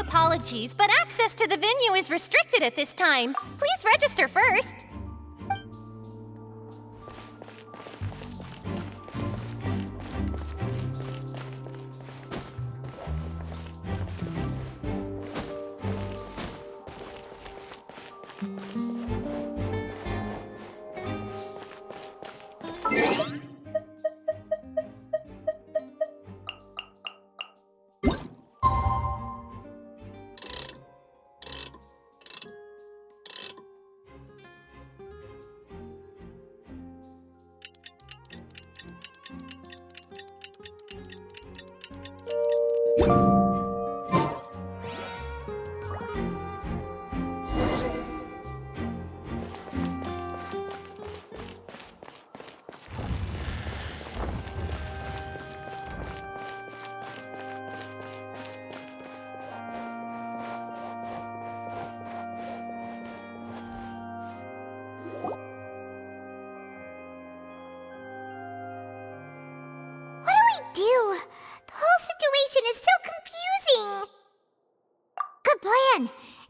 Apologies, but access to the venue is restricted at this time. Please register first.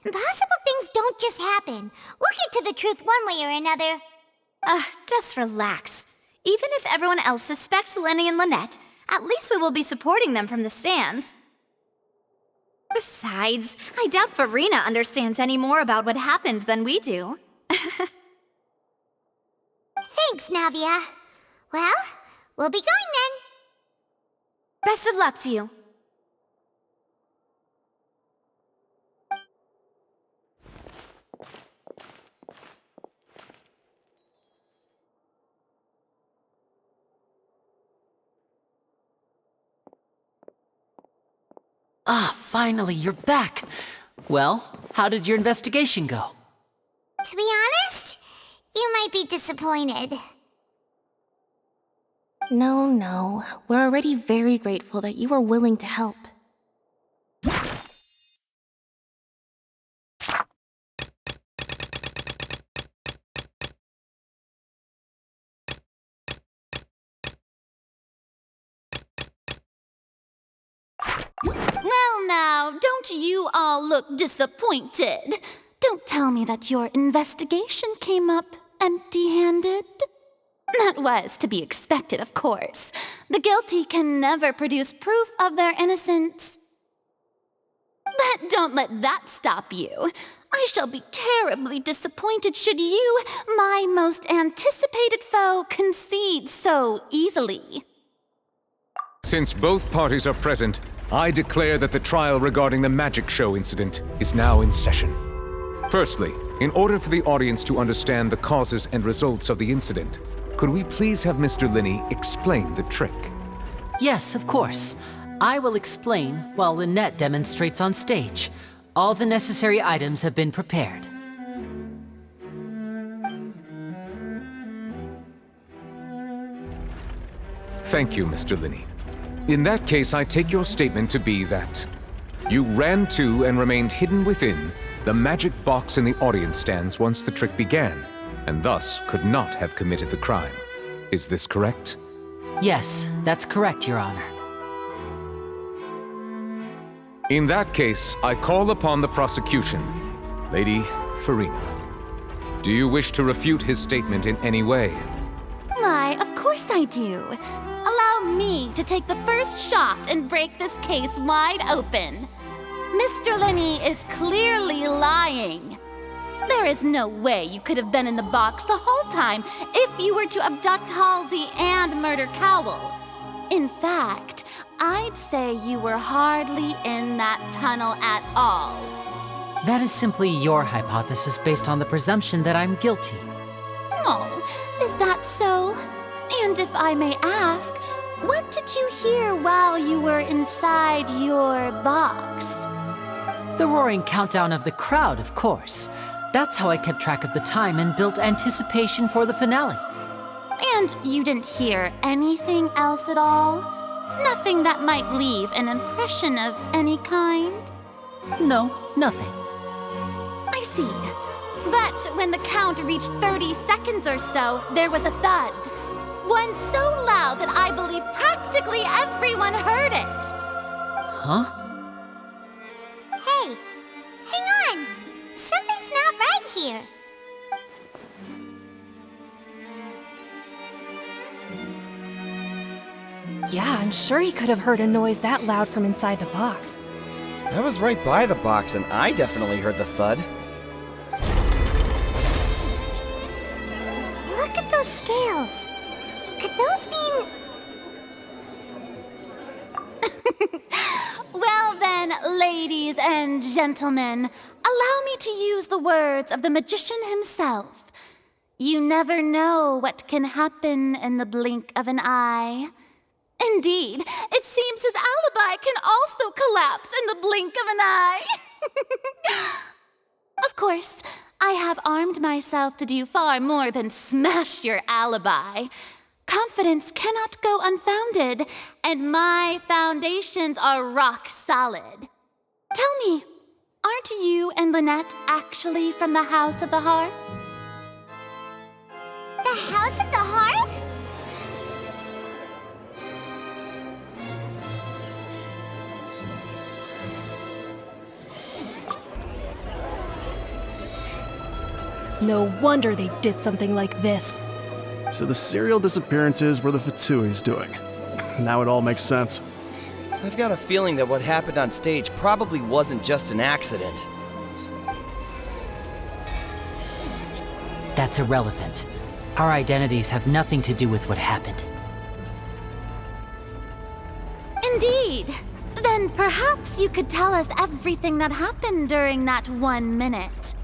Impossible things don't just happen. We'll get to the truth one way or another. Just relax. Even if everyone else suspects Lenny and Lynette, at least we will be supporting them from the stands. Besides, I doubt Farina understands any more about what happened than we do. Thanks, Navia. Well, we'll be going then. Best of luck to you. Finally, you're back. Well, how did your investigation go? To be honest, you might be disappointed. No. We're already very grateful that you were willing to help. Well now, don't you all look disappointed? Don't tell me that your investigation came up empty-handed. That was to be expected, of course. The guilty can never produce proof of their innocence. But don't let that stop you. I shall be terribly disappointed should you, my most anticipated foe, concede so easily. Since both parties are present, I declare that the trial regarding the magic show incident is now in session. Firstly, in order for the audience to understand the causes and results of the incident, could we please have Mr. Linney explain the trick? Yes, of course. I will explain while Lynette demonstrates on stage. All the necessary items have been prepared. Thank you, Mr. Linney. In that case, I take your statement to be that you ran to and remained hidden within the magic box in the audience stands once the trick began, and thus could not have committed the crime. Is this correct? Yes, that's correct, Your Honor. In that case, I call upon the prosecution. Lady Farina, do you wish to refute his statement in any way? Why, of course I do. Allow me to take the first shot and break this case wide open. Mr. Linney is clearly lying. There is no way you could have been in the box the whole time if you were to abduct Halsey and murder Cowell. In fact, I'd say you were hardly in that tunnel at all. That is simply your hypothesis based on the presumption that I'm guilty. Oh, is that so? And if I may ask, what did you hear while you were inside your box? The roaring countdown of the crowd, of course. That's how I kept track of the time and built anticipation for the finale. And you didn't hear anything else at all? Nothing that might leave an impression of any kind? No, nothing. I see. But when the count reached 30 seconds or so, there was a thud. One so loud that I believe practically everyone heard it. Huh? Hey, hang on. Something's not right here. Yeah, I'm sure he could have heard a noise that loud from inside the box. I was right by the box and I definitely heard the thud. Look at those scales. Could those mean... Well then, ladies and gentlemen, allow me to use the words of the magician himself. You never know what can happen in the blink of an eye. Indeed, it seems his alibi can also collapse in the blink of an eye. Of course, I have armed myself to do far more than smash your alibi. Confidence cannot go unfounded, and my foundations are rock solid. Tell me, aren't you and Lynette actually from the House of the Hearth? The House of the Hearth? No wonder they did something like this. So the serial disappearances were the Fatsui's doing. Now it all makes sense. I've got a feeling that what happened on stage probably wasn't just an accident. That's irrelevant. Our identities have nothing to do with what happened. Indeed. Then perhaps you could tell us everything that happened during that 1 minute.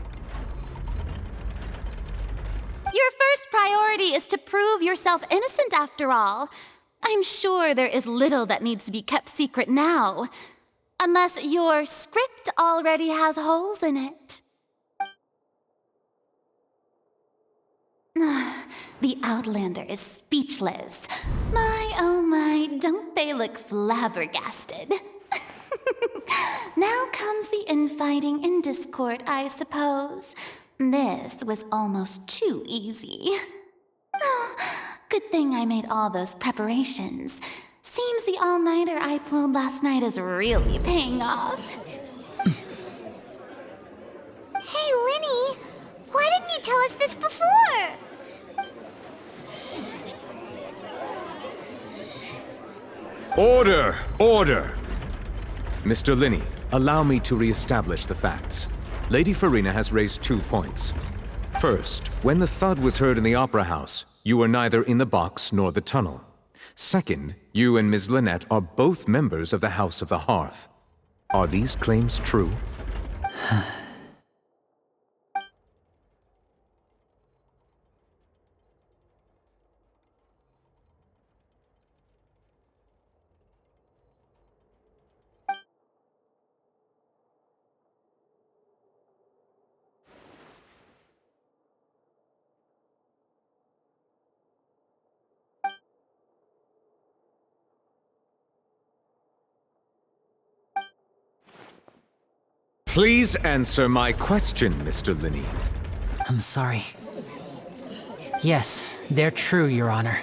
Your first priority is to prove yourself innocent, after all. I'm sure there is little that needs to be kept secret now. Unless your script already has holes in it. The Outlander is speechless. My, oh my, don't they look flabbergasted? Now comes the infighting and discord, I suppose. This was almost too easy. Good thing I made all those preparations. Seems the all-nighter I pulled last night is really paying off. Hey, Linny, why didn't you tell us this before? Order! Order! Mr. Linney, allow me to re-establish the facts. Lady Farina has raised 2 points. First, when the thud was heard in the Opera House, you were neither in the box nor the tunnel. Second, you and Ms. Lynette are both members of the House of the Hearth. Are these claims true? Please answer my question, Mr. Linney. I'm sorry. Yes, they're true, Your Honor.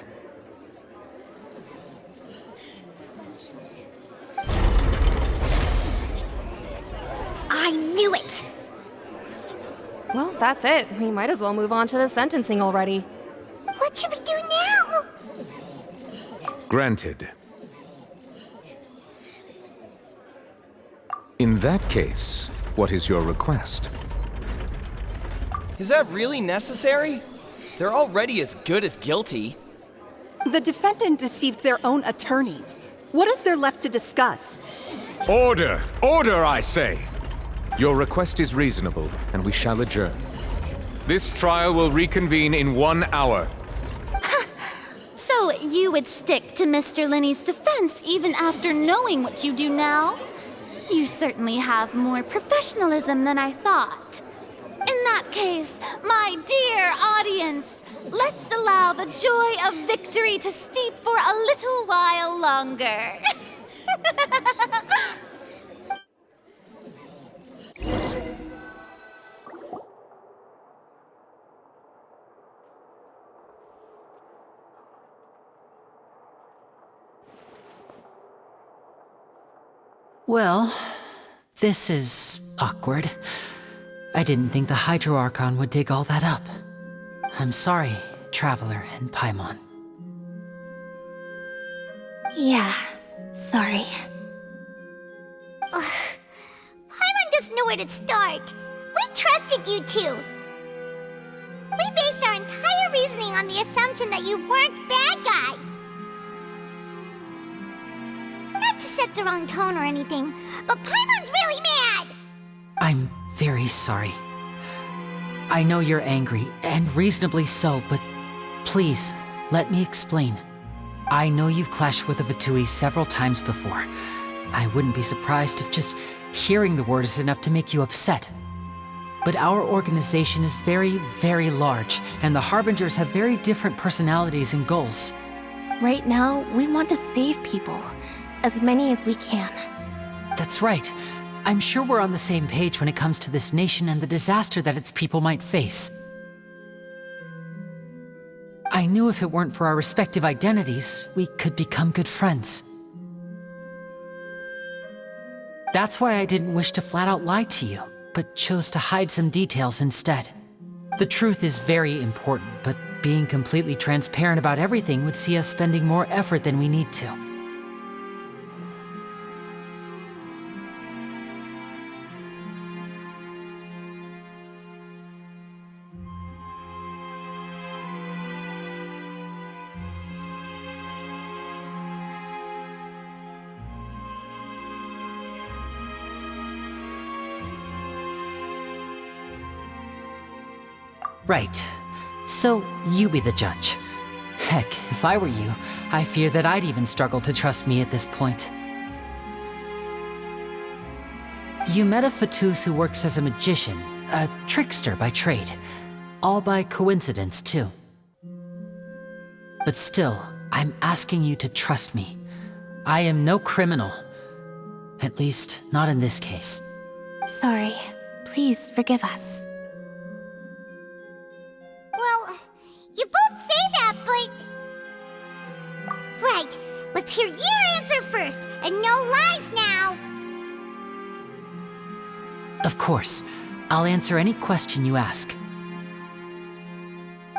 I knew it! Well, that's it. We might as well move on to the sentencing already. What should we do now? Granted. In that case, what is your request? Is that really necessary? They're already as good as guilty. The defendant deceived their own attorneys. What is there left to discuss? Order! Order, I say! Your request is reasonable, and we shall adjourn. This trial will reconvene in 1 hour. So you would stick to Mr. Linney's defense even after knowing what you do now? You certainly have more professionalism than I thought. In that case, my dear audience, let's allow the joy of victory to steep for a little while longer. Well, this is awkward. I didn't think the Hydro Archon would dig all that up. I'm sorry, Traveler and Paimon. Yeah, sorry. Paimon doesn't know where to start. We trusted you two. We based our entire reasoning on the assumption that you weren't bad guys. Not to set the wrong tone or anything, but Paimon's really mad! I'm very sorry. I know you're angry, and reasonably so, but please, let me explain. I know you've clashed with the Fatui several times before. I wouldn't be surprised if just hearing the word is enough to make you upset. But our organization is very, very large, and the Harbingers have very different personalities and goals. Right now, we want to save people. As many as we can. That's right. I'm sure we're on the same page when it comes to this nation and the disaster that its people might face. I knew if it weren't for our respective identities, we could become good friends. That's why I didn't wish to flat out lie to you, but chose to hide some details instead. The truth is very important, but being completely transparent about everything would see us spending more effort than we need to. Right. So, you be the judge. Heck, if I were you, I fear that I'd even struggle to trust me at this point. You met a Fatus who works as a magician, a trickster by trade. All by coincidence, too. But still, I'm asking you to trust me. I am no criminal. At least, not in this case. Sorry. Please forgive us. Well, you both say that, but... Right, let's hear your answer first, and no lies now! Of course. I'll answer any question you ask.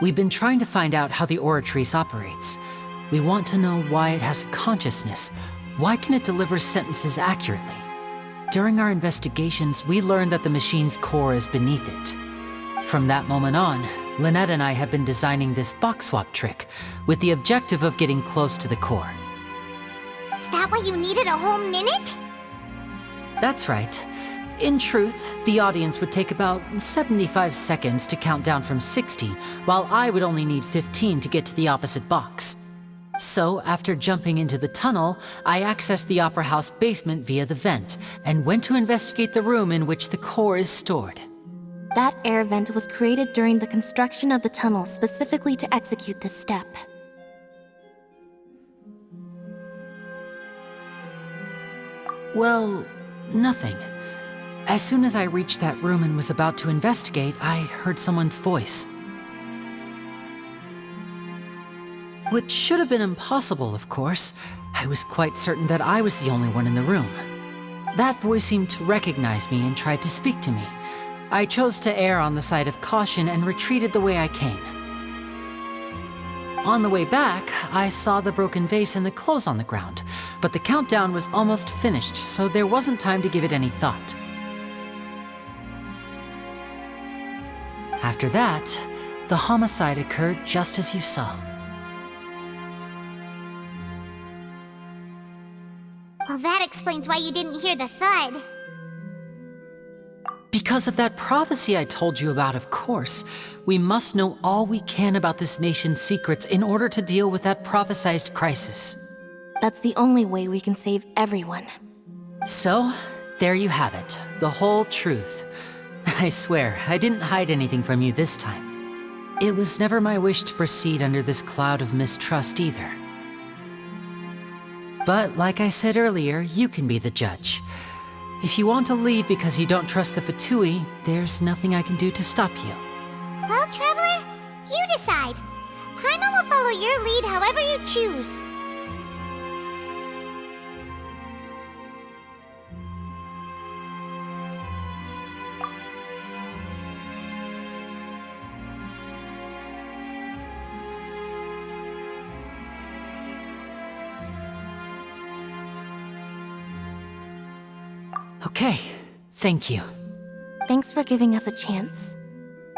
We've been trying to find out how the Oratrice operates. We want to know why it has a consciousness. Why can it deliver sentences accurately? During our investigations, we learned that the machine's core is beneath it. From that moment on, Lynette and I have been designing this box swap trick, with the objective of getting close to the core. Is that why you needed a whole minute? That's right. In truth, the audience would take about 75 seconds to count down from 60, while I would only need 15 to get to the opposite box. So, after jumping into the tunnel, I accessed the Opera House basement via the vent, and went to investigate the room in which the core is stored. That air vent was created during the construction of the tunnel specifically to execute this step. Well, nothing. As soon as I reached that room and was about to investigate, I heard someone's voice. Which should have been impossible, of course. I was quite certain that I was the only one in the room. That voice seemed to recognize me and tried to speak to me. I chose to err on the side of caution and retreated the way I came. On the way back, I saw the broken vase and the clothes on the ground, but the countdown was almost finished, so there wasn't time to give it any thought. After that, the homicide occurred just as you saw. Well, that explains why you didn't hear the thud. Because of that prophecy I told you about, of course. We must know all we can about this nation's secrets in order to deal with that prophesized crisis. That's the only way we can save everyone. So, there you have it, the whole truth. I swear, I didn't hide anything from you this time. It was never my wish to proceed under this cloud of mistrust either. But like I said earlier, you can be the judge. If you want to leave because you don't trust the Fatui, there's nothing I can do to stop you. Well, Traveler, you decide. Paimon will follow your lead however you choose. Okay, thank you. Thanks for giving us a chance.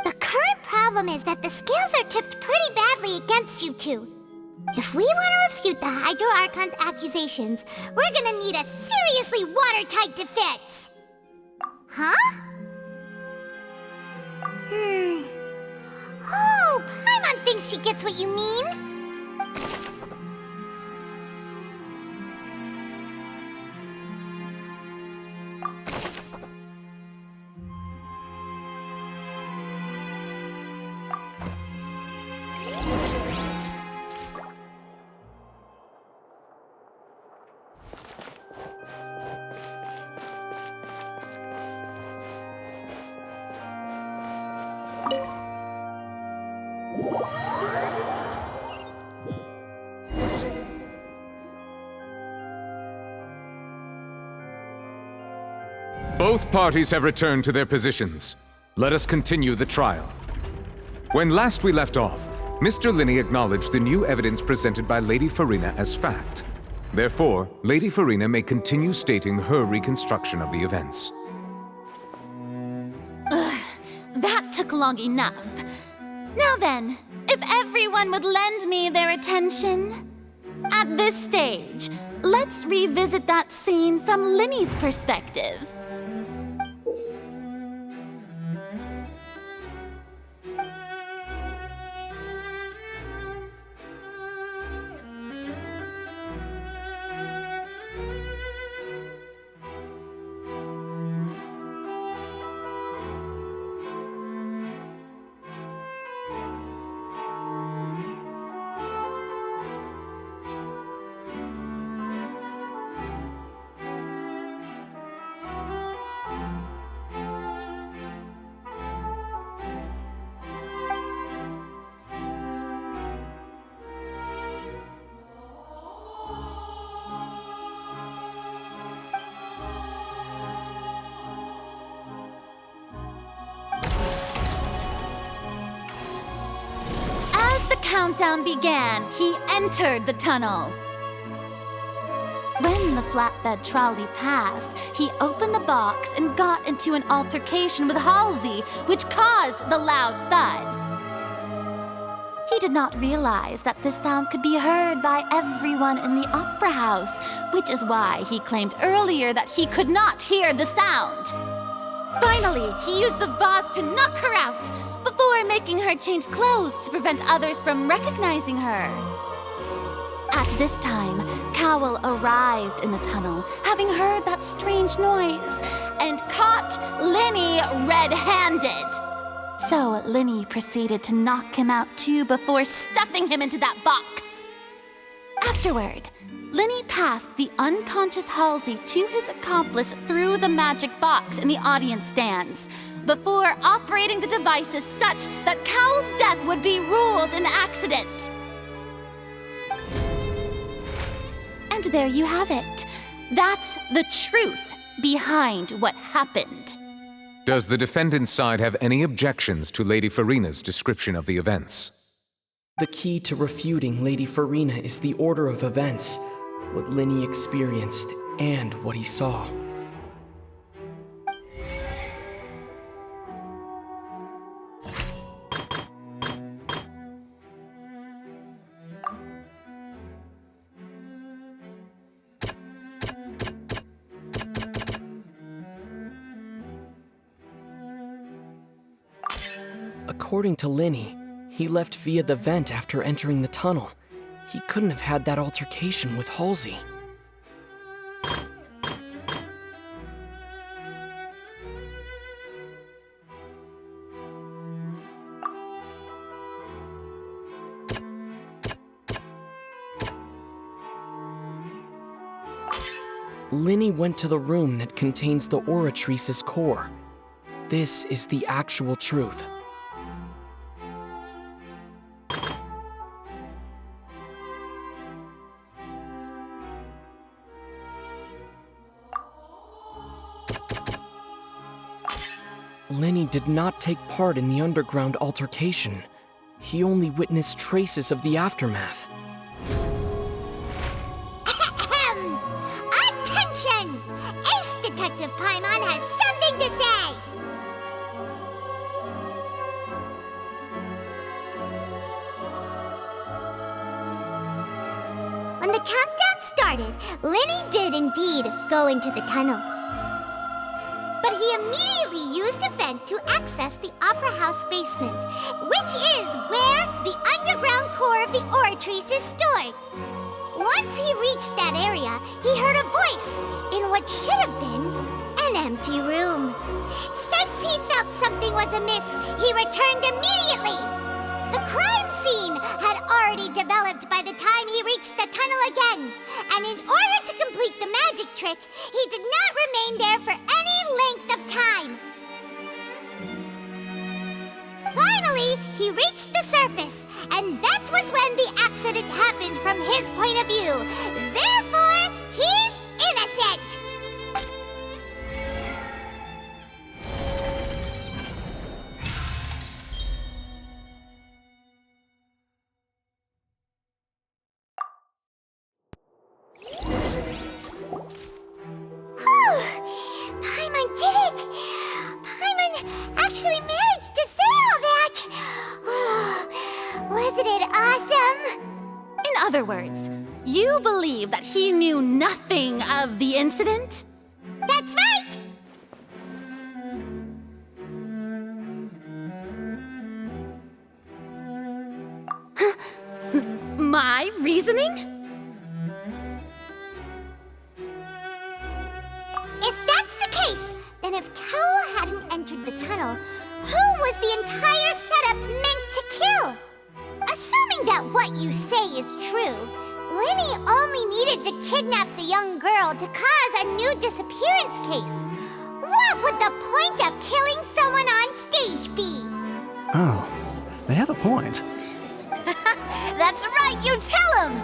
The current problem is that the scales are tipped pretty badly against you two. If we want to refute the Hydro Archon's accusations, we're gonna need a seriously watertight defense. Huh? Oh, Paimon thinks she gets what you mean. Both parties have returned to their positions. Let us continue the trial. When last we left off, Mr. Linney acknowledged the new evidence presented by Lady Farina as fact. Therefore, Lady Farina may continue stating her reconstruction of the events. That took long enough. Now then, if everyone would lend me their attention. At this stage, let's revisit that scene from Linney's perspective. Countdown began, he entered the tunnel. When the flatbed trolley passed, he opened the box and got into an altercation with Halsey, which caused the loud thud. He did not realize that this sound could be heard by everyone in the opera house, which is why he claimed earlier that he could not hear the sound. Finally, he used the vase to knock her out, before making her change clothes to prevent others from recognizing her. At this time, Cowell arrived in the tunnel, having heard that strange noise, and caught Linney red-handed. So Linney proceeded to knock him out too before stuffing him into that box. Afterward, Linney passed the unconscious Halsey to his accomplice through the magic box in the audience stands, before operating the devices such that Cowell's death would be ruled an accident. And there you have it. That's the truth behind what happened. Does the defendant's side have any objections to Lady Farina's description of the events? The key to refuting Lady Farina is the order of events, what Linney experienced and what he saw. According to Linney, he left via the vent after entering the tunnel. He couldn't have had that altercation with Halsey. Linny went to the room that contains the Oratrice's core. This is the actual truth. Linny did not take part in the underground altercation. He only witnessed traces of the aftermath. Attention! Ace Detective Paimon has something to say! When the countdown started, Linny did indeed go into the tunnel. But he immediately used a vent to access the Opera House basement, which is where the underground core of the Oratrice is stored. Once he reached that area, he heard a voice in what should have been an empty room. Since he felt something was amiss, he returned immediately. The crime scene had already developed by the time he reached the tunnel again, and in order to complete the magic trick, he did not remain there for any length of time. Finally, he reached the surface, and that was when the accident happened from his point of view. Therefore, he's innocent! Paimon did it! Paimon actually managed to say all that! Wasn't it awesome? In other words, you believe that he knew nothing of the incident? That's right! My reasoning? If that's the case, then if Carol hadn't entered the tunnel, who was the entire setup meant to kill? Assuming that what you say is true, Linny only needed to kidnap the young girl to cause a new disappearance case. What would the point of killing someone on stage be? Oh, they have a point. That's right, you tell them!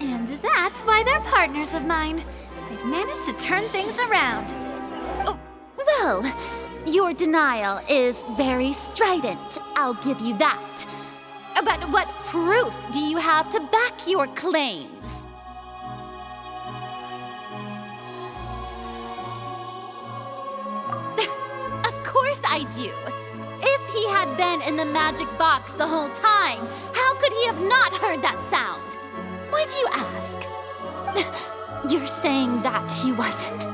And that's why they're partners of mine. They've managed to turn things around. Oh, well, your denial is very strident, I'll give you that. But what proof do you have to back your claims? Of course I do. If he had been in the magic box the whole time, how could he have not heard that sound? Why do you ask? You're saying that he wasn't?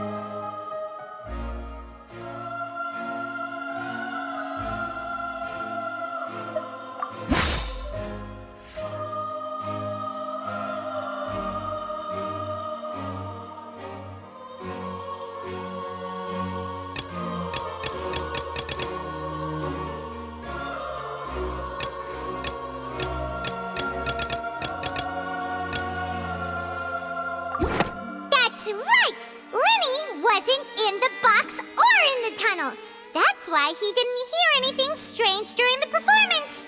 That's why he didn't hear anything strange during the performance.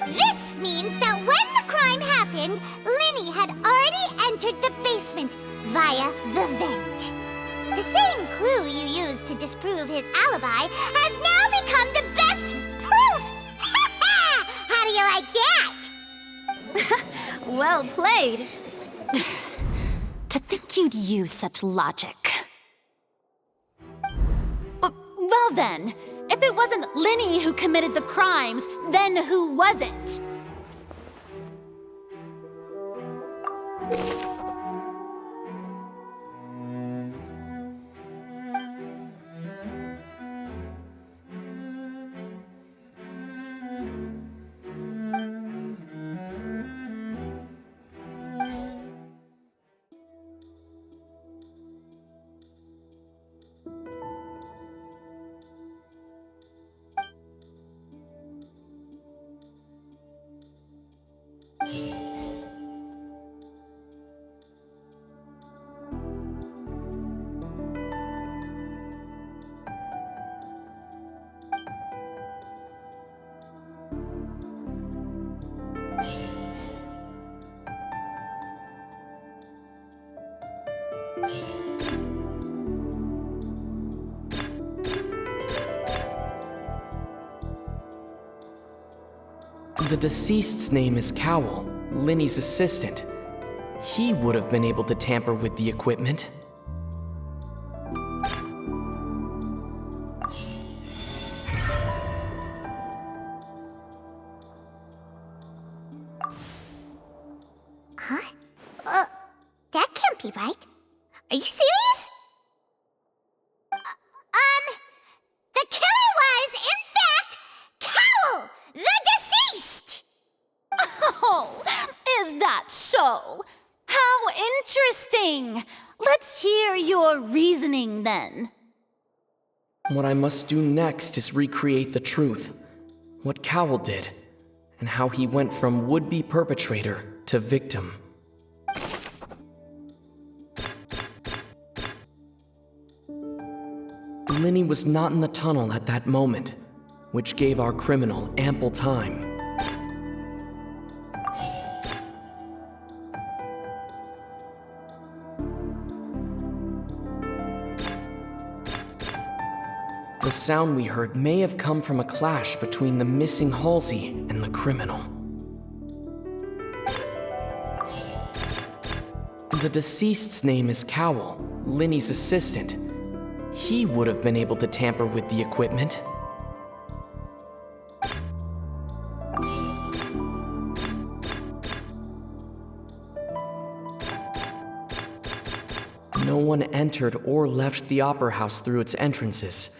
This means that when the crime happened, Linny had already entered the basement via the vent. The same clue you used to disprove his alibi has now become the best proof! How do you like that? Well played. To think you'd use such logic. Well then, if it wasn't Linny who committed the crimes, then who was it? The deceased's name is Cowell, Linny's assistant. He would have been able to tamper with the equipment. Huh? That can't be right. Are you serious? The killer was, in fact, Cowell, the deceased! Oh, is that so? How interesting! Let's hear your reasoning then. What I must do next is recreate the truth. What Cowell did, and how he went from would-be perpetrator to victim. Linny was not in the tunnel at that moment, which gave our criminal ample time. The sound we heard may have come from a clash between the missing Halsey and the criminal. The deceased's name is Cowell, Linny's assistant. He would have been able to tamper with the equipment. No one entered or left the Opera House through its entrances.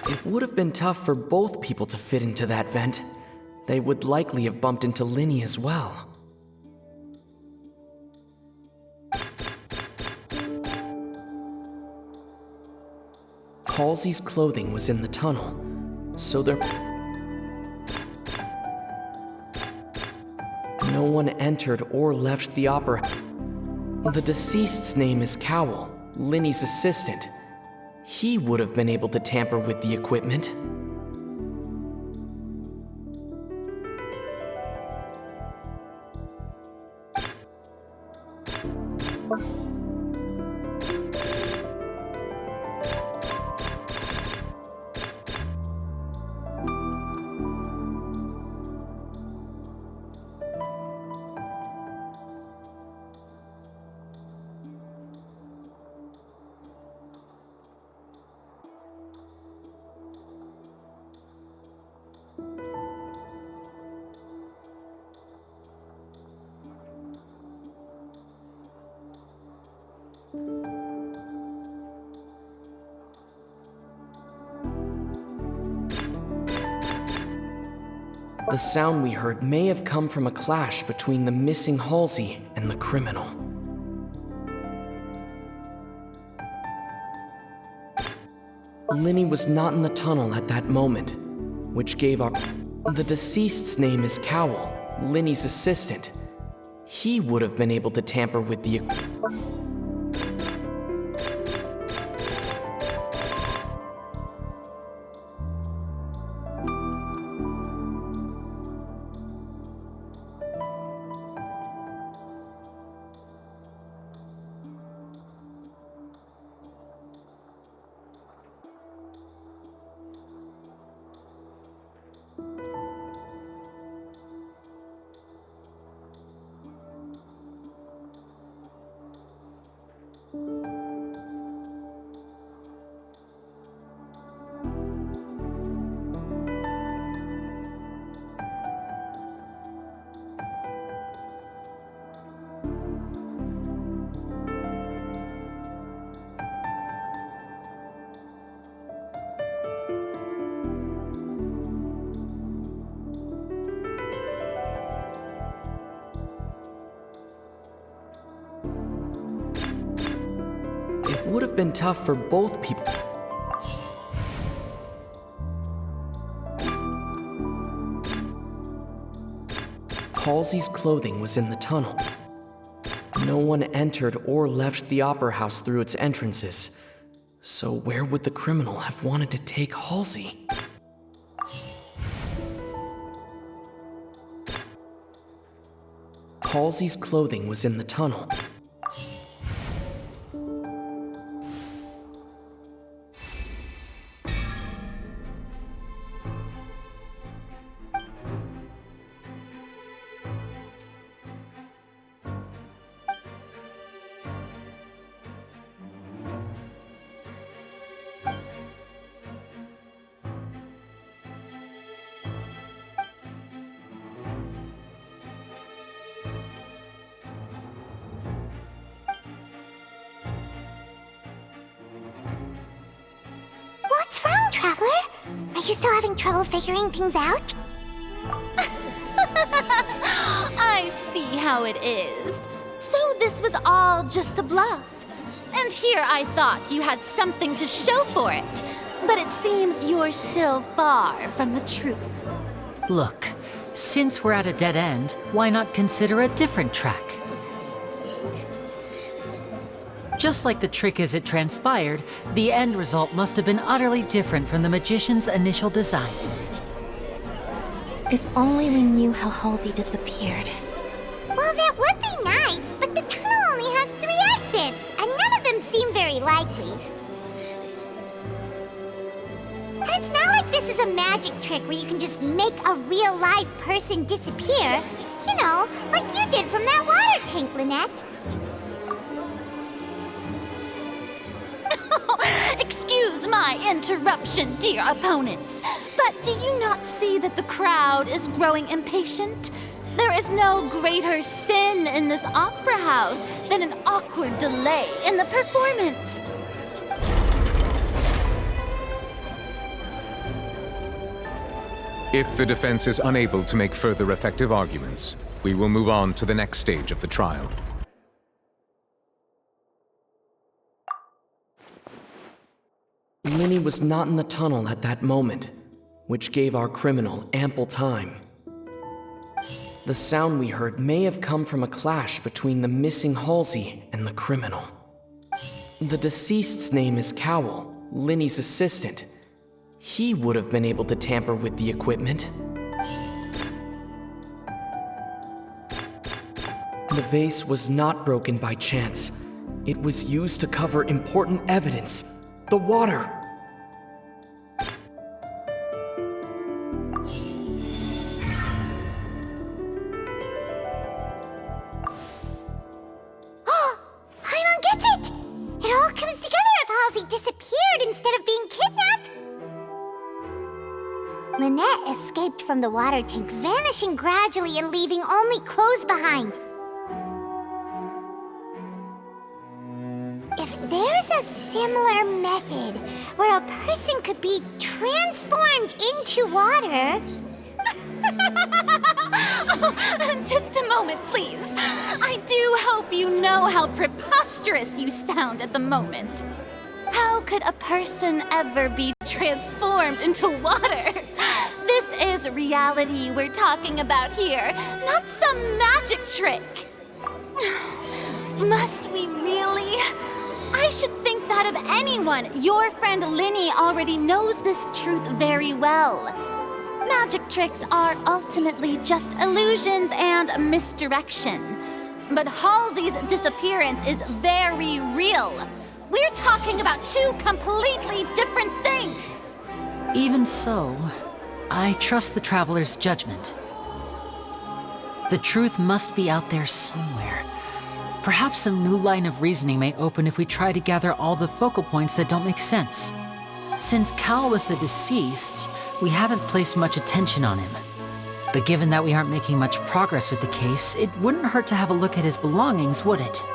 It would have been tough for both people to fit into that vent. They would likely have bumped into Linny as well. Halsey's clothing was in the tunnel, so no one entered or left the opera. The deceased's name is Cowell, Linny's assistant. He would have been able to tamper with the equipment. The sound we heard may have come from a clash between the missing Halsey and the criminal. Linny was not in the tunnel at that moment, which gave our... The deceased's name is Cowell, Linny's assistant. He would have been able to tamper with the... It would have been tough for both people. Halsey's clothing was in the tunnel. No one entered or left the Opera House through its entrances. So where would the criminal have wanted to take Halsey? Halsey's clothing was in the tunnel. Traveler? Are you still having trouble figuring things out? I see how it is. So this was all just a bluff. And here I thought you had something to show for it. But it seems you're still far from the truth. Look, since we're at a dead end, why not consider a different track? Just like the trick as it transpired, the end result must have been utterly different from the magician's initial design. If only we knew how Halsey disappeared. Well, that would be nice, but the tunnel only has 3 exits, and none of them seem very likely. And it's not like this is a magic trick where you can just make a real live person disappear. You know, like you did from that water tank, Lynette. Excuse my interruption, dear opponents, but do you not see that the crowd is growing impatient? There is no greater sin in this opera house than an awkward delay in the performance. If the defense is unable to make further effective arguments, we will move on to the next stage of the trial. Linny was not in the tunnel at that moment, which gave our criminal ample time. The sound we heard may have come from a clash between the missing Halsey and the criminal. The deceased's name is Cowell, Linny's assistant. He would have been able to tamper with the equipment. The vase was not broken by chance. It was used to cover important evidence. The water! Oh! Paimon gets it! It all comes together if Halsey disappeared instead of being kidnapped! Lynette escaped from the water tank, vanishing gradually and leaving only clothes behind. If there's a similar method where a person could be transformed into water... Just a moment, please. I do hope you know how preposterous you sound at the moment. How could a person ever be transformed into water? This is reality we're talking about here, not some magic trick. Must we really? I should think that of anyone. Your friend Linny already knows this truth very well. Magic tricks are ultimately just illusions and misdirection. But Halsey's disappearance is very real. We're talking about 2 completely different things. Even so, I trust the Traveler's judgment. The truth must be out there somewhere. Perhaps some new line of reasoning may open if we try to gather all the focal points that don't make sense. Since Cal was the deceased, we haven't placed much attention on him. But given that we aren't making much progress with the case, it wouldn't hurt to have a look at his belongings, would it?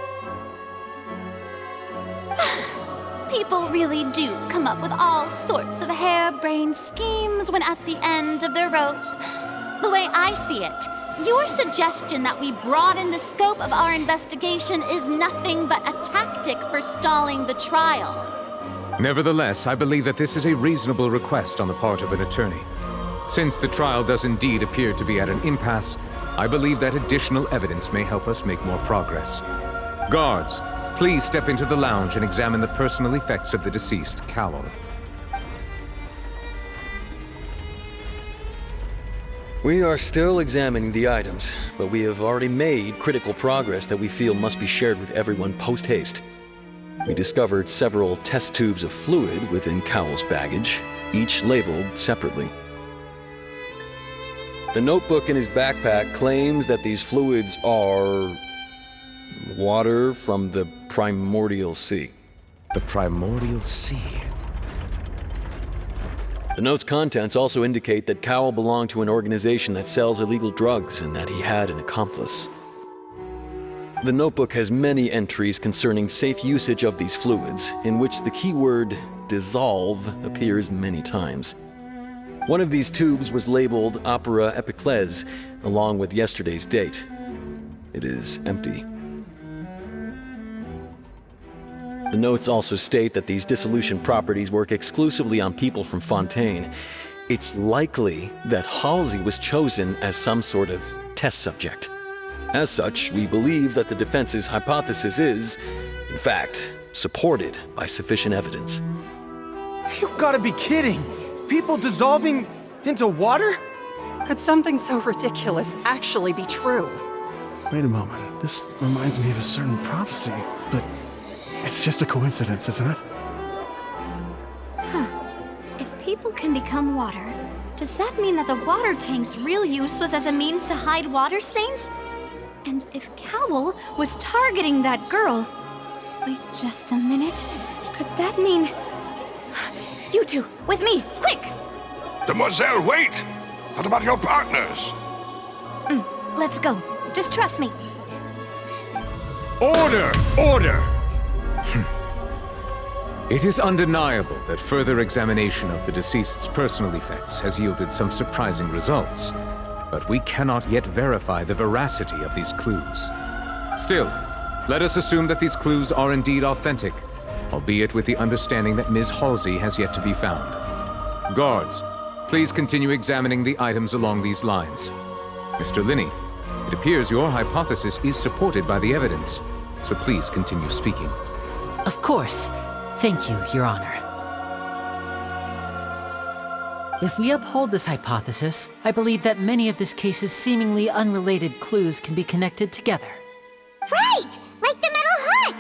People really do come up with all sorts of harebrained schemes when at the end of their rope. The way I see it, your suggestion that we broaden the scope of our investigation is nothing but a tactic for stalling the trial. Nevertheless, I believe that this is a reasonable request on the part of an attorney. Since the trial does indeed appear to be at an impasse, I believe that additional evidence may help us make more progress. Guards, please step into the lounge and examine the personal effects of the deceased, Cowell. We are still examining the items, but we have already made critical progress that we feel must be shared with everyone post-haste. We discovered several test tubes of fluid within Cowell's baggage, each labeled separately. The notebook in his backpack claims that these fluids are water from the primordial sea. The primordial sea? The note's contents also indicate that Cowell belonged to an organization that sells illegal drugs and that he had an accomplice. The notebook has many entries concerning safe usage of these fluids, in which the keyword dissolve appears many times. One of these tubes was labeled Opera Ep.6, along with yesterday's date. It is empty. The notes also state that these dissolution properties work exclusively on people from Fontaine. It's likely that Halsey was chosen as some sort of test subject. As such, we believe that the defense's hypothesis is, in fact, supported by sufficient evidence. You gotta be kidding! People dissolving into water? Could something so ridiculous actually be true? Wait a moment. This reminds me of a certain prophecy, but it's just a coincidence, isn't it? If people can become water, does that mean that the water tank's real use was as a means to hide water stains? And if Cowl was targeting that girl... Wait just a minute. Could that mean... You two, with me, quick! Demoiselle, wait! What about your partners? Let's go. Just trust me. Order! Order! It is undeniable that further examination of the deceased's personal effects has yielded some surprising results, but we cannot yet verify the veracity of these clues. Still, let us assume that these clues are indeed authentic, albeit with the understanding that Ms. Halsey has yet to be found. Guards, please continue examining the items along these lines. Mr. Linney, it appears your hypothesis is supported by the evidence, so please continue speaking. Of course. Thank you, Your Honor. If we uphold this hypothesis, I believe that many of this case's seemingly unrelated clues can be connected together. Right! Like the metal hook!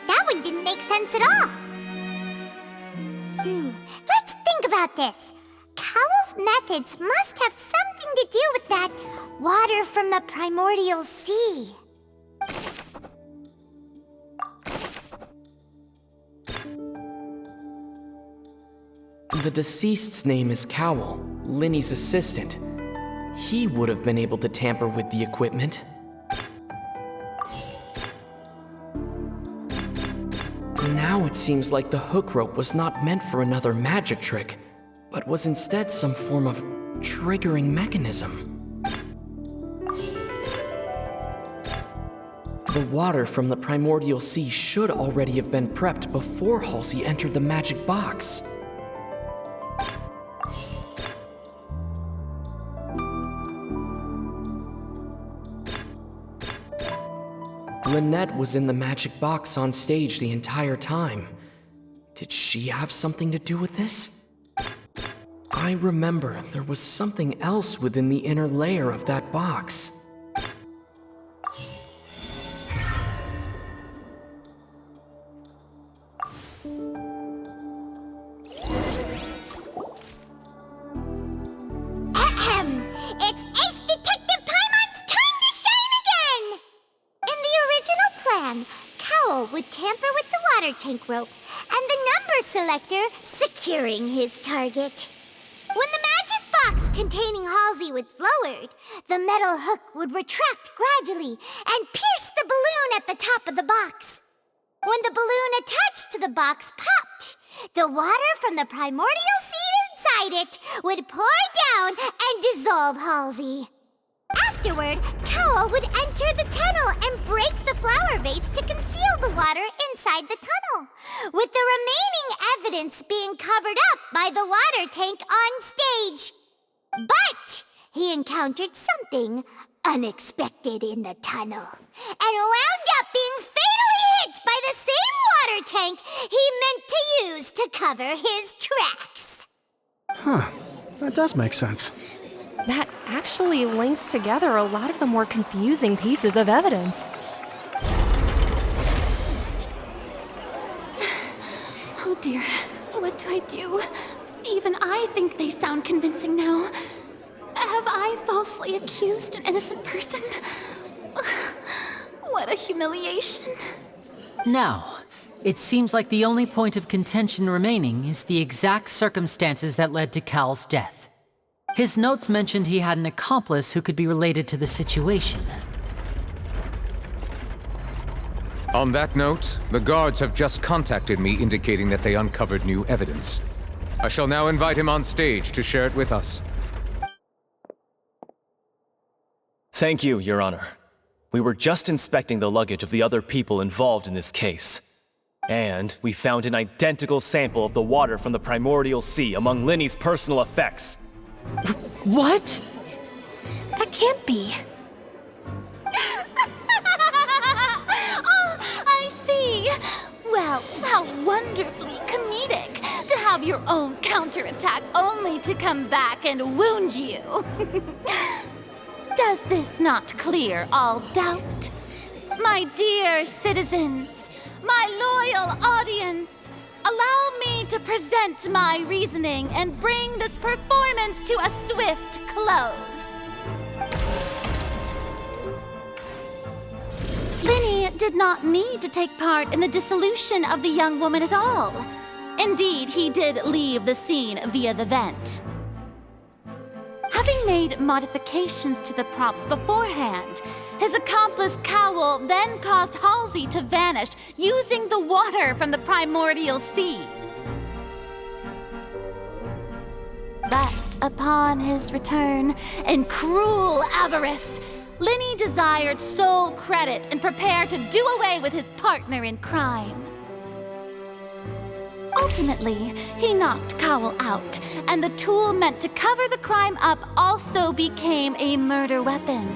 That one didn't make sense at all. Let's think about this. Cowell's methods must have something to do with that water from the primordial sea. The deceased's name is Cowell, Linny's assistant. He would have been able to tamper with the equipment. Now it seems like the hook rope was not meant for another magic trick, but was instead some form of triggering mechanism. The water from the primordial sea should already have been prepped before Halsey entered the magic box. Lynette was in the magic box on stage the entire time. Did she have something to do with this? I remember there was something else within the inner layer of that box. It's Ace Detective Paimon's time to shine again! In the original plan, Cowell would tamper with the water tank rope and the number selector securing his target. When the magic box containing Halsey was lowered, the metal hook would retract gradually and pierce the balloon at the top of the box. When the balloon attached to the box popped, the water from the primordial seed inside it would pour down and dissolve Halsey. Afterward, Cowell would enter the tunnel and break the flower vase to conceal the water inside the tunnel, with the remaining evidence being covered up by the water tank on stage. But he encountered something unexpected in the tunnel and wound up being fatally hit by the same water tank he meant to use to cover his tracks. Huh. That does make sense. That actually links together a lot of the more confusing pieces of evidence. Oh dear, what do I do? Even I think they sound convincing now. Have I falsely accused an innocent person? What a humiliation. Now, it seems like the only point of contention remaining is the exact circumstances that led to Cal's death. His notes mentioned he had an accomplice who could be related to the situation. On that note, the guards have just contacted me indicating that they uncovered new evidence. I shall now invite him on stage to share it with us. Thank you, Your Honor. We were just inspecting the luggage of the other people involved in this case. And we found an identical sample of the water from the primordial sea among Linny's personal effects. What? That can't be. Oh, I see. Well, how wonderfully comedic to have your own counterattack only to come back and wound you. Does this not clear all doubt? My dear citizens, my loyal audience, allow me to present my reasoning and bring this performance to a swift close. Linny did not need to take part in the dissolution of the young woman at all. Indeed, he did leave the scene via the vent. Having made modifications to the props beforehand, his accomplice Cowell then caused Halsey to vanish using the water from the primordial sea. But upon his return, in cruel avarice, Linny desired sole credit and prepared to do away with his partner in crime. Ultimately, he knocked Cowell out, and the tool meant to cover the crime up also became a murder weapon.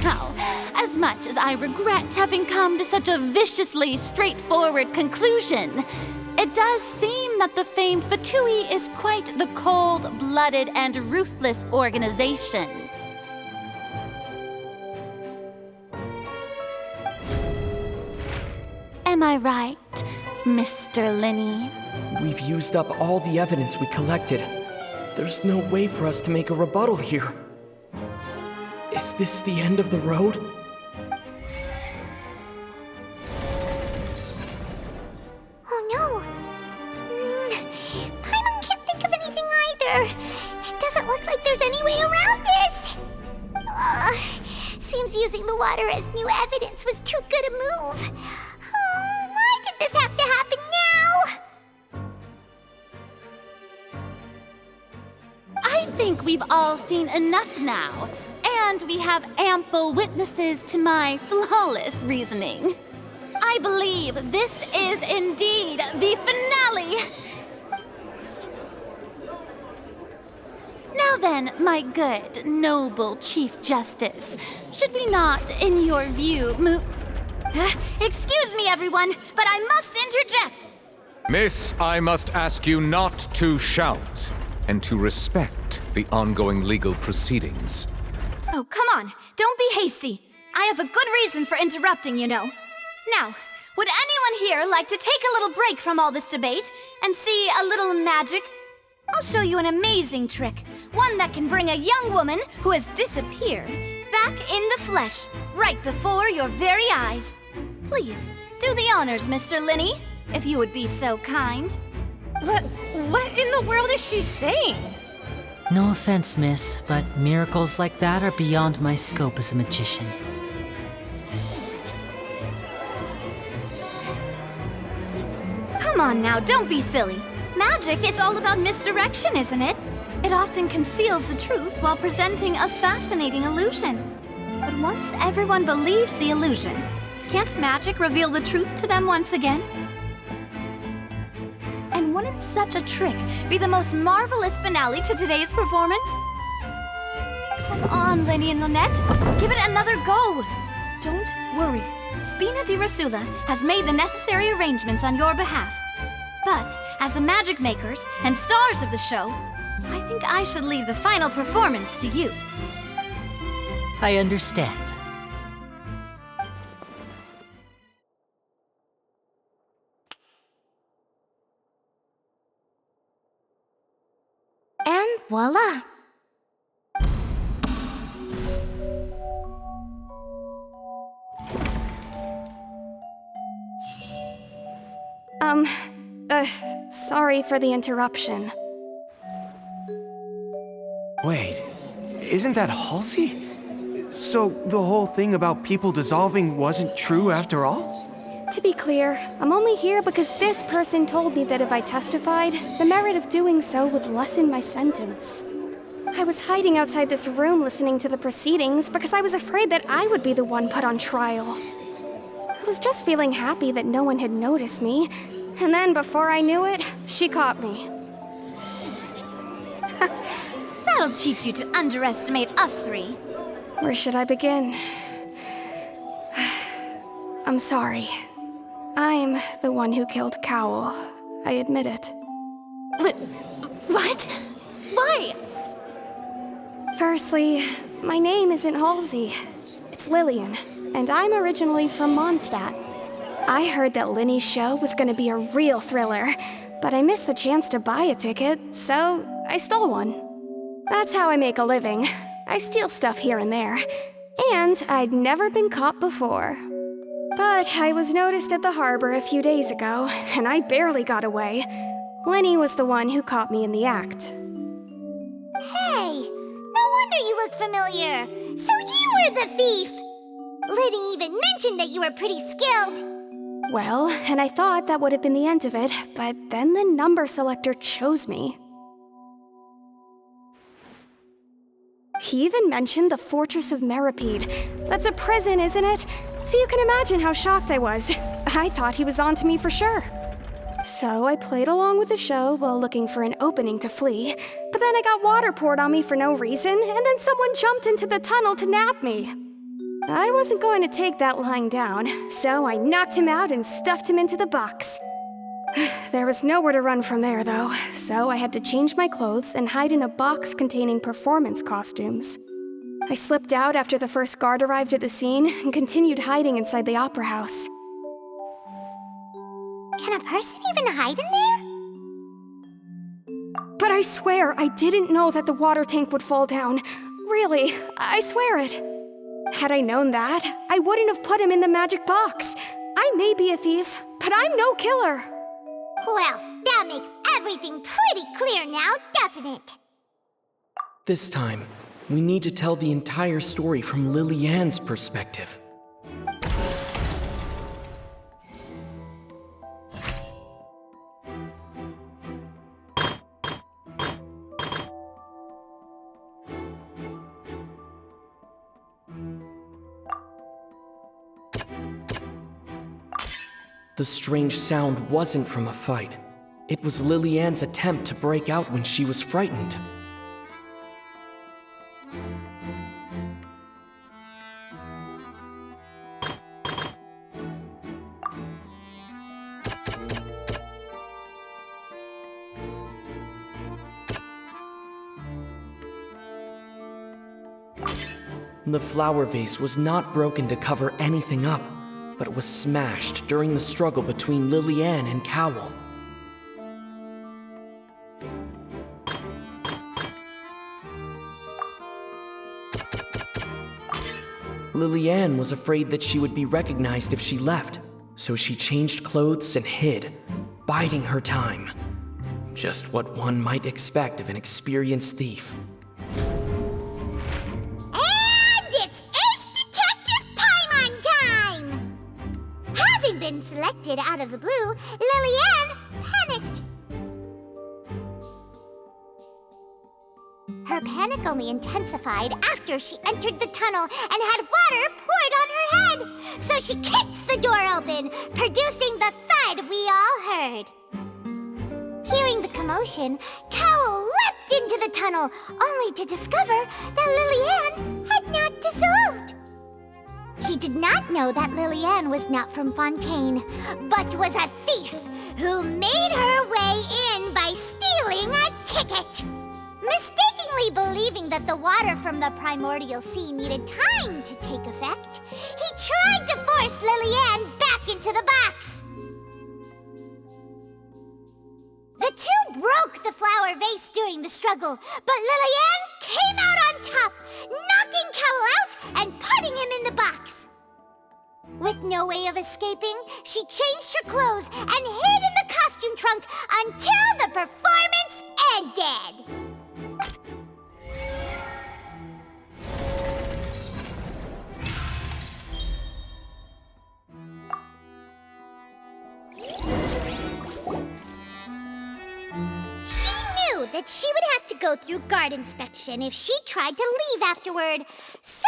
Now, as much as I regret having come to such a viciously straightforward conclusion, it does seem that the famed Fatui is quite the cold-blooded and ruthless organization. Am I right, Mr. Linny? We've used up all the evidence we collected. There's no way for us to make a rebuttal here. Is this the end of the road? Oh no! Paimon can't think of anything either. It doesn't look like there's any way around this. Seems using the water as new evidence was too good a move. Why did this have to happen now? I think we've all seen enough now, and we have ample witnesses to my flawless reasoning. I believe this is indeed the finale. Now then, my good, noble Chief Justice, should we not, in your view, move... Excuse me, everyone, but I must interject. Miss, I must ask you not to shout and to respect the ongoing legal proceedings. Oh, come on. Don't be hasty. I have a good reason for interrupting, you know. Now, would anyone here like to take a little break from all this debate and see a little magic? I'll show you an amazing trick. One that can bring a young woman who has disappeared back in the flesh, right before your very eyes. Please, do the honors, Mr. Linny, if you would be so kind. What in the world is she saying? No offense, miss, but miracles like that are beyond my scope as a magician. Come on now, don't be silly. Magic is all about misdirection, isn't it? It often conceals the truth while presenting a fascinating illusion. But once everyone believes the illusion, can't magic reveal the truth to them once again? And wouldn't such a trick be the most marvelous finale to today's performance? Come on, Linny and Lynette, give it another go. Don't worry, Spina di Rasula has made the necessary arrangements on your behalf. But as the magic makers and stars of the show, I think I should leave the final performance to you. I understand. And voila! Sorry for the interruption. Wait, isn't that Halsey? So the whole thing about people dissolving wasn't true after all? To be clear, I'm only here because this person told me that if I testified, the merit of doing so would lessen my sentence. I was hiding outside this room listening to the proceedings because I was afraid that I would be the one put on trial. I was just feeling happy that no one had noticed me, and then before I knew it, she caught me. That'll teach you to underestimate us three. Where should I begin? I'm sorry. I'm the one who killed Cowl. I admit it. What? Why? Firstly, my name isn't Halsey. It's Lillian, and I'm originally from Mondstadt. I heard that Linny's show was gonna be a real thriller, but I missed the chance to buy a ticket, so I stole one. That's how I make a living. I steal stuff here and there, and I'd never been caught before. But I was noticed at the harbor a few days ago, and I barely got away. Linny was the one who caught me in the act. Hey, no wonder you look familiar. So you were the thief! Liddy even mentioned that you were pretty skilled. Well, and I thought that would have been the end of it, but then the number selector chose me. He even mentioned the Fortress of Meripede. That's a prison, isn't it? So you can imagine how shocked I was. I thought he was onto me for sure. So I played along with the show while looking for an opening to flee, but then I got water poured on me for no reason, and then someone jumped into the tunnel to nab me. I wasn't going to take that lying down, so I knocked him out and stuffed him into the box. There was nowhere to run from there, though, so I had to change my clothes and hide in a box containing performance costumes. I slipped out after the first guard arrived at the scene and continued hiding inside the opera house. Can a person even hide in there? But I swear I didn't know that the water tank would fall down. Really, I swear it. Had I known that, I wouldn't have put him in the magic box. I may be a thief, but I'm no killer. Well, that makes everything pretty clear now, doesn't it? This time, we need to tell the entire story from Lily-Ann's perspective. The strange sound wasn't from a fight. It was Lily-Ann's attempt to break out when she was frightened. The flower vase was not broken to cover anything up, but was smashed during the struggle between Lily-Ann and Cowl. Lily-Ann was afraid that she would be recognized if she left, so she changed clothes and hid, biding her time. Just what one might expect of an experienced thief. Been selected out of the blue, Lily-Ann panicked. Her panic only intensified after she entered the tunnel and had water poured on her head. So she kicked the door open, producing the thud we all heard. Hearing the commotion, Cowl leapt into the tunnel, only to discover that Lily-Ann had not dissolved. He did not know that Lily-Ann was not from Fontaine, but was a thief who made her way in by stealing a ticket. Mistakenly believing that the water from the primordial sea needed time to take effect, he tried to force Lily-Ann back into the box. The two broke the flower vase during the struggle, but Lily-Ann came out on top, knocking Cowl out and putting him in the box. With no way of escaping, she changed her clothes and hid in the costume trunk until the performance ended. that she would have to go through guard inspection if she tried to leave afterward. So,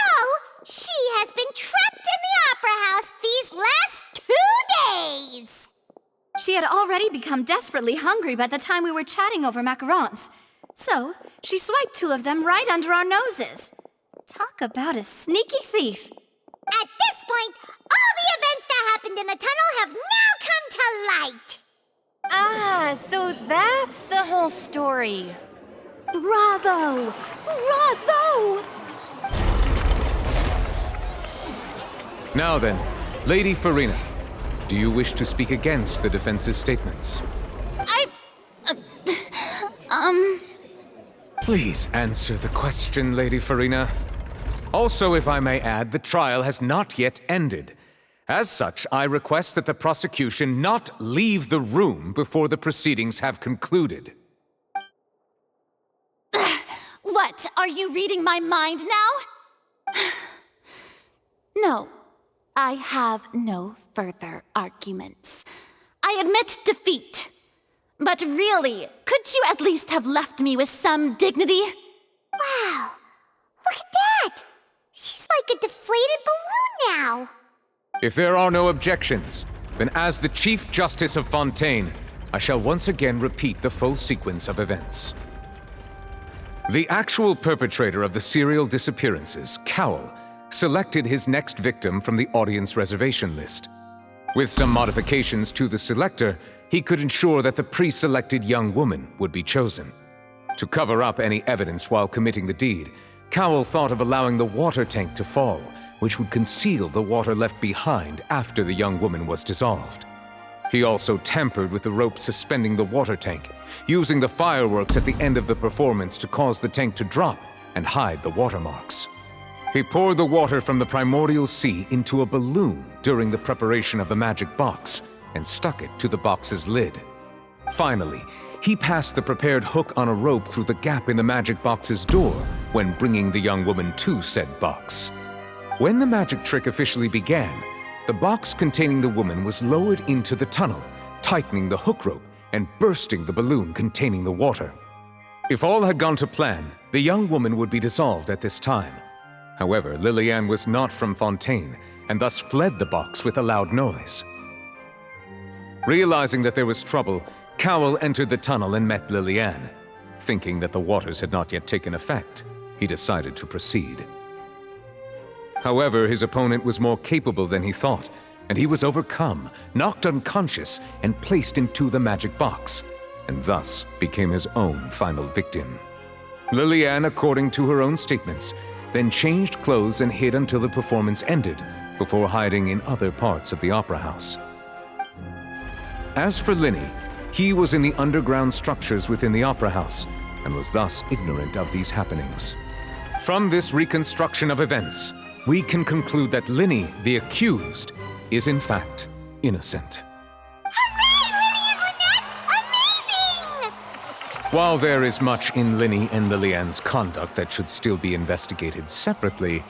she has been trapped in the Opera House these last 2 days. She had already become desperately hungry by the time we were chatting over macarons. So, she swiped 2 of them right under our noses. Talk about a sneaky thief. At this point, all the events that happened in the tunnel have now come to light. Ah, so that's the whole story. Bravo! Bravo! Now then, Lady Farina, do you wish to speak against the defense's statements? Please answer the question, Lady Farina. Also, if I may add, the trial has not yet ended. As such, I request that the prosecution not leave the room before the proceedings have concluded. What? Are you reading my mind now? No, I have no further arguments. I admit defeat. But really, could you at least have left me with some dignity? Wow, look at that! She's like a deflated balloon now. If there are no objections, then as the Chief Justice of Fontaine, I shall once again repeat the full sequence of events. The actual perpetrator of the serial disappearances, Cowell, selected his next victim from the audience reservation list. With some modifications to the selector, he could ensure that the pre-selected young woman would be chosen. To cover up any evidence while committing the deed, Cowell thought of allowing the water tank to fall, which would conceal the water left behind after the young woman was dissolved. He also tampered with the rope suspending the water tank, using the fireworks at the end of the performance to cause the tank to drop and hide the watermarks. He poured the water from the primordial sea into a balloon during the preparation of the magic box and stuck it to the box's lid. Finally, he passed the prepared hook on a rope through the gap in the magic box's door when bringing the young woman to said box. When the magic trick officially began, the box containing the woman was lowered into the tunnel, tightening the hook rope and bursting the balloon containing the water. If all had gone to plan, the young woman would be dissolved at this time. However, Lillian was not from Fontaine and thus fled the box with a loud noise. Realizing that there was trouble, Cowell entered the tunnel and met Lillian. Thinking that the waters had not yet taken effect, he decided to proceed. However, his opponent was more capable than he thought, and he was overcome, knocked unconscious, and placed into the magic box, and thus became his own final victim. Lillian, according to her own statements, then changed clothes and hid until the performance ended, before hiding in other parts of the opera house. As for Linny, he was in the underground structures within the opera house, and was thus ignorant of these happenings. From this reconstruction of events, we can conclude that Linny, the accused, is in fact innocent. While there is much in Linny and Lillian's conduct that should still be investigated separately,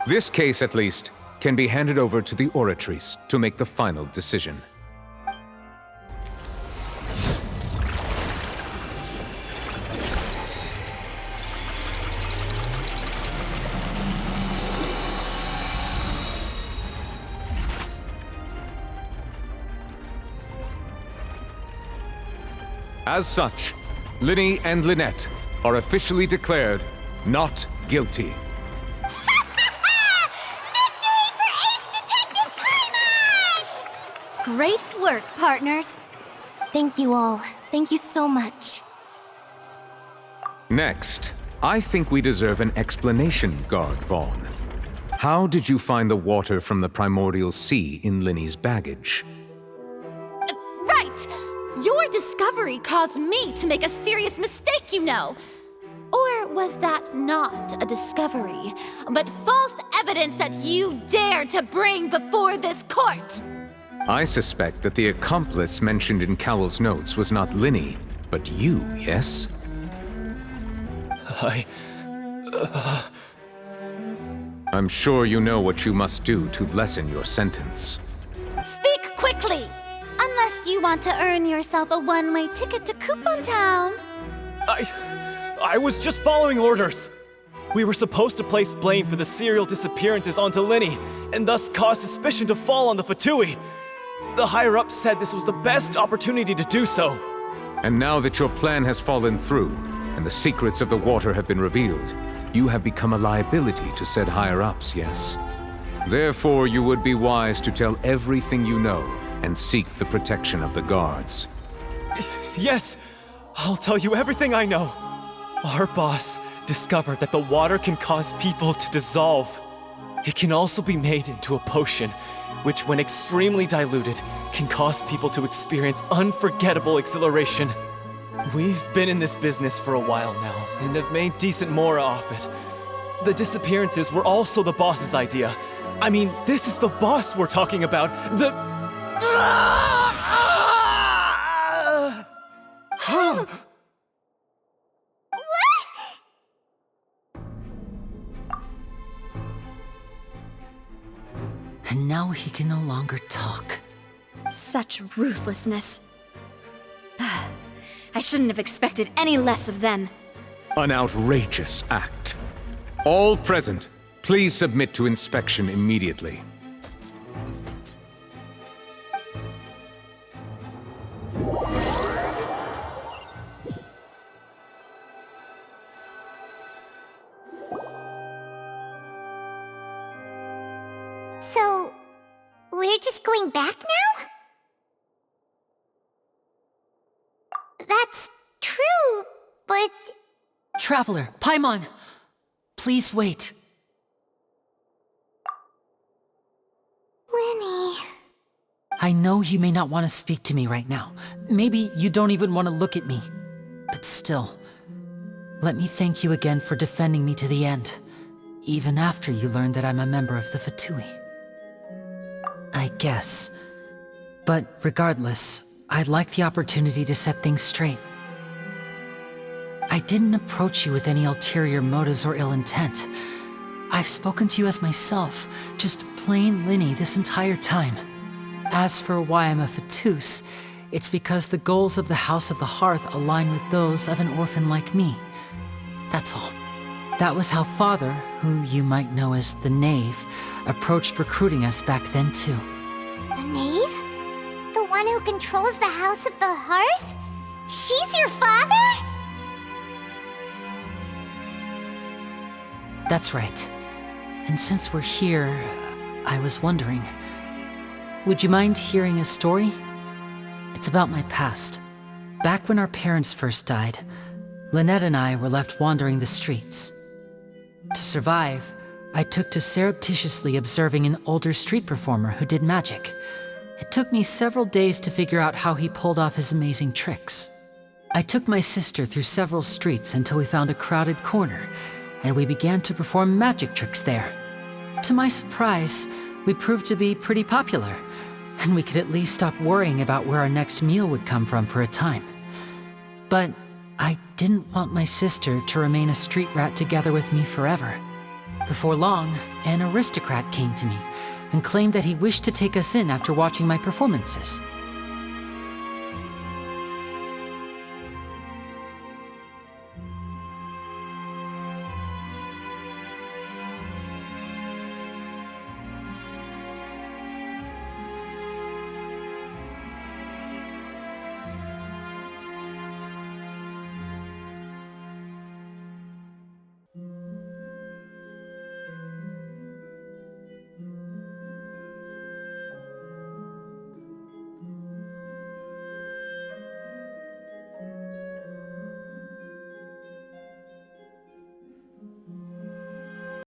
this case, at least, can be handed over to the Oratrice to make the final decision. As such, Linny and Lynette are officially declared not guilty. Victory for Ace Detective Paimon! Great work, partners. Thank you all. Thank you so much. Next, I think we deserve an explanation, Guard Vaughn. How did you find the water from the primordial sea in Linny's baggage? Right! Your discovery caused me to make a serious mistake, you know. Or was that not a discovery, but false evidence that you dared to bring before this court? I suspect that the accomplice mentioned in Cowell's notes was not Linny, but you, yes? I'm sure you know what you must do to lessen your sentence. Speak quickly! Unless you want to earn yourself a one-way ticket to Coupon Town. I was just following orders. We were supposed to place blame for the serial disappearances onto Linny, and thus cause suspicion to fall on the Fatui. The higher-ups said this was the best opportunity to do so. And now that your plan has fallen through, and the secrets of the water have been revealed, you have become a liability to said higher-ups, yes? Therefore, you would be wise to tell everything you know, and seek the protection of the guards. Yes, I'll tell you everything I know. Our boss discovered that the water can cause people to dissolve. It can also be made into a potion, which when extremely diluted, can cause people to experience unforgettable exhilaration. We've been in this business for a while now, and have made decent more off it. The disappearances were also the boss's idea. I mean, this is the boss we're talking about. And now he can no longer talk. Such ruthlessness. I shouldn't have expected any less of them. An outrageous act. All present, please submit to inspection immediately. So, we're just going back now? That's true, but... Traveler, Paimon! Please wait. Linny... I know you may not want to speak to me right now. Maybe you don't even want to look at me. But still, let me thank you again for defending me to the end, even after you learned that I'm a member of the Fatui. I guess. But regardless, I'd like the opportunity to set things straight. I didn't approach you with any ulterior motives or ill intent. I've spoken to you as myself, just plain Linny this entire time. As for why I'm a Fatus, it's because the goals of the House of the Hearth align with those of an orphan like me. That's all. That was how Father, who you might know as the Knave, approached recruiting us back then too. The Knave? The one who controls the House of the Hearth? She's your father? That's right. And since we're here, I was wondering, would you mind hearing a story? It's about my past. Back when our parents first died, Lynette and I were left wandering the streets. To survive, I took to surreptitiously observing an older street performer who did magic. It took me several days to figure out how he pulled off his amazing tricks. I took my sister through several streets until we found a crowded corner, and we began to perform magic tricks there. To my surprise, we proved to be pretty popular, and we could at least stop worrying about where our next meal would come from for a time. But I didn't want my sister to remain a street rat together with me forever. Before long, an aristocrat came to me and claimed that he wished to take us in after watching my performances.